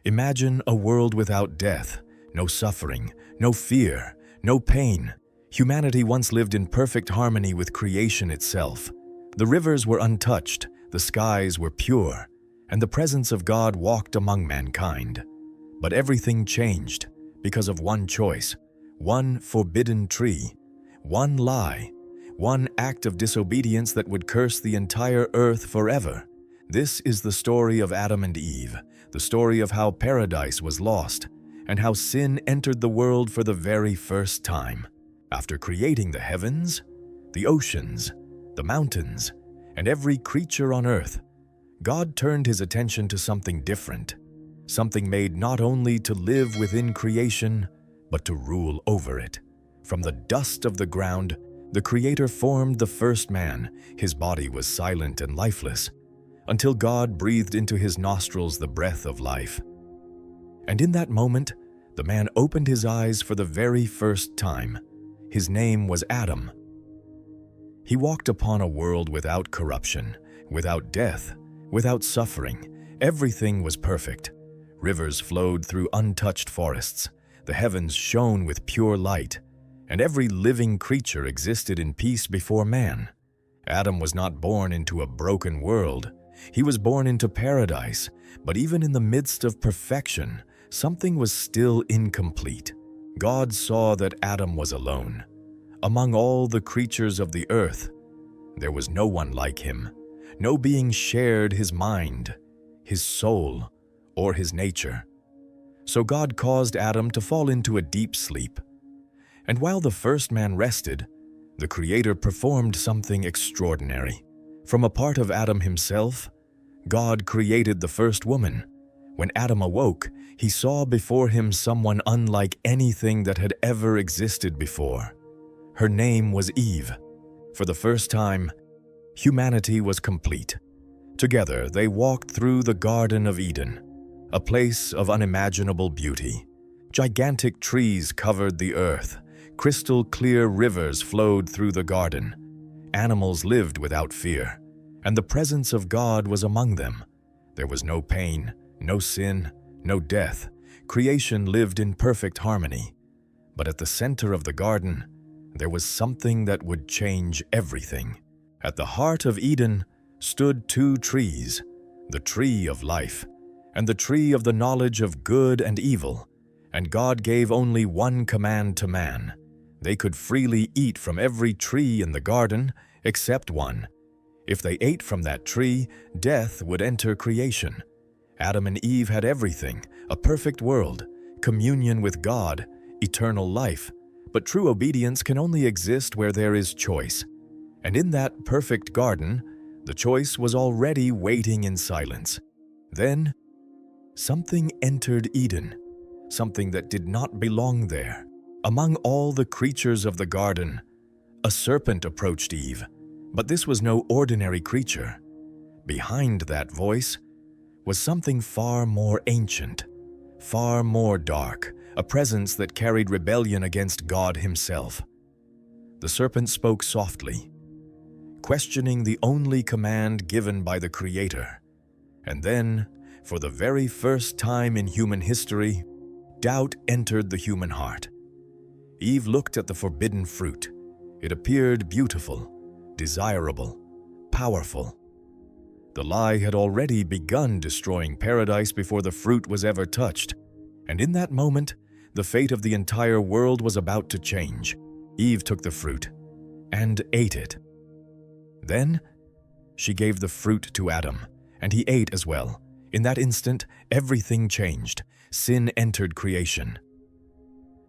Imagine a world without death, no suffering, no fear, no pain. Humanity once lived in perfect harmony with creation itself. The rivers were untouched, the skies were pure, and the presence of God walked among mankind. But everything changed because of one choice, one forbidden tree, one lie, one act of disobedience that would curse the entire earth forever. This is the story of Adam and Eve, the story of how paradise was lost, and how sin entered the world for the very first time. After creating the heavens, the oceans, the mountains, and every creature on earth, God turned his attention to something different, something made not only to live within creation, but to rule over it. From the dust of the ground, the Creator formed the first man. His body was silent and lifeless, until God breathed into his nostrils the breath of life. And in that moment, the man opened his eyes for the very first time. His name was Adam. He walked upon a world without corruption, without death, without suffering. Everything was perfect. Rivers flowed through untouched forests. The heavens shone with pure light, and every living creature existed in peace before man. Adam was not born into a broken world. He was born into paradise, but even in the midst of perfection, something was still incomplete. God saw that Adam was alone. Among all the creatures of the earth, there was no one like him. No being shared his mind, his soul, or his nature. So God caused Adam to fall into a deep sleep. And while the first man rested, the Creator performed something extraordinary. From a part of Adam himself, God created the first woman. When Adam awoke, he saw before him someone unlike anything that had ever existed before. Her name was Eve. For the first time, humanity was complete. Together, they walked through the Garden of Eden, a place of unimaginable beauty. Gigantic trees covered the earth. Crystal-clear rivers flowed through the garden. Animals lived without fear, and the presence of God was among them. There was no pain, no sin, no death. Creation lived in perfect harmony. But at the center of the garden, there was something that would change everything. At the heart of Eden stood two trees, the tree of life and the tree of the knowledge of good and evil. And God gave only one command to man. They could freely eat from every tree in the garden except one. If they ate from that tree, death would enter creation. Adam and Eve had everything, a perfect world, communion with God, eternal life. But true obedience can only exist where there is choice. And in that perfect garden, the choice was already waiting in silence. Then, something entered Eden, something that did not belong there. Among all the creatures of the garden, a serpent approached Eve. But this was no ordinary creature. Behind that voice was something far more ancient, far more dark, a presence that carried rebellion against God himself. The serpent spoke softly, questioning the only command given by the Creator. And then, for the very first time in human history, doubt entered the human heart. Eve looked at the forbidden fruit. It appeared beautiful, desirable, powerful. The lie had already begun destroying paradise before the fruit was ever touched. And in that moment, the fate of the entire world was about to change. Eve took the fruit and ate it. Then, she gave the fruit to Adam, and he ate as well. In that instant, everything changed. Sin entered creation.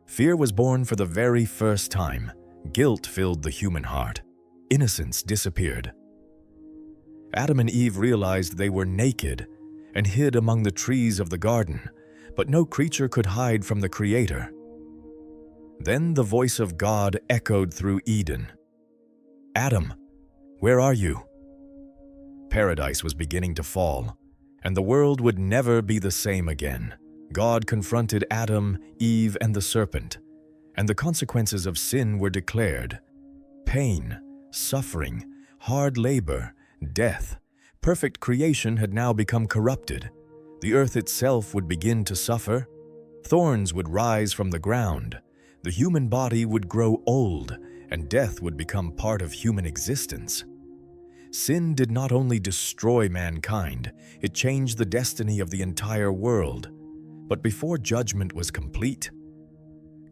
Fear was born for the very first time. Guilt filled the human heart. Innocence disappeared. Adam and Eve realized they were naked and hid among the trees of the garden, but no creature could hide from the Creator. Then the voice of God echoed through Eden. "Adam, where are you?" Paradise was beginning to fall, and the world would never be the same again. God confronted Adam, Eve, and the serpent, and the consequences of sin were declared. Pain, suffering, hard labor, death. Perfect creation had now become corrupted. The earth itself would begin to suffer. Thorns would rise from the ground. The human body would grow old, and death would become part of human existence. Sin did not only destroy mankind, it changed the destiny of the entire world. But before judgment was complete,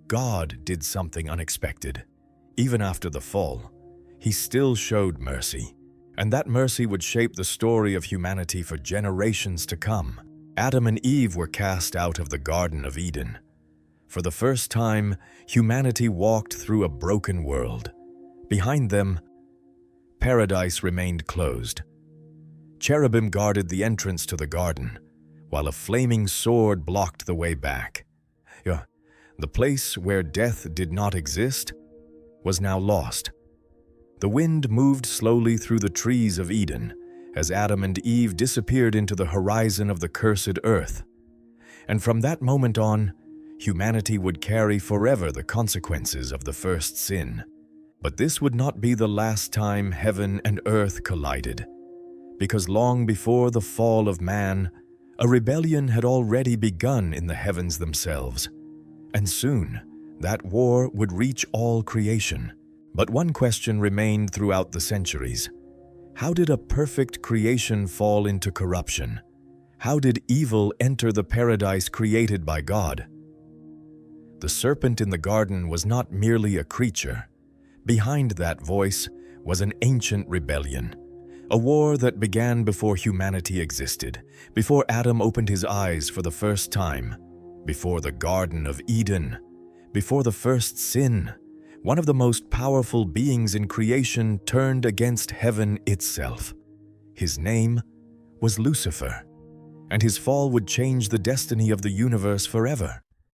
God did something unexpected. Even after the fall, He still showed mercy, and that mercy would shape the story of humanity for generations to come. Adam and Eve were cast out of the Garden of Eden. For the first time, humanity walked through a broken world. Behind them, paradise remained closed. Cherubim guarded the entrance to the garden, while a flaming sword blocked the way back. The place where death did not exist was now lost. The wind moved slowly through the trees of Eden as Adam and Eve disappeared into the horizon of the cursed earth. And from that moment on, humanity would carry forever the consequences of the first sin. But this would not be the last time heaven and earth collided, because long before the fall of man, a rebellion had already begun in the heavens themselves. And soon, that war would reach all creation. But one question remained throughout the centuries. How did a perfect creation fall into corruption? How did evil enter the paradise created by God? The serpent in the garden was not merely a creature. Behind that voice was an ancient rebellion, a war that began before humanity existed, before Adam opened his eyes for the first time, before the Garden of Eden, before the first sin. One of the most powerful beings in creation turned against heaven itself. His name was Lucifer, and his fall would change the destiny of the universe forever.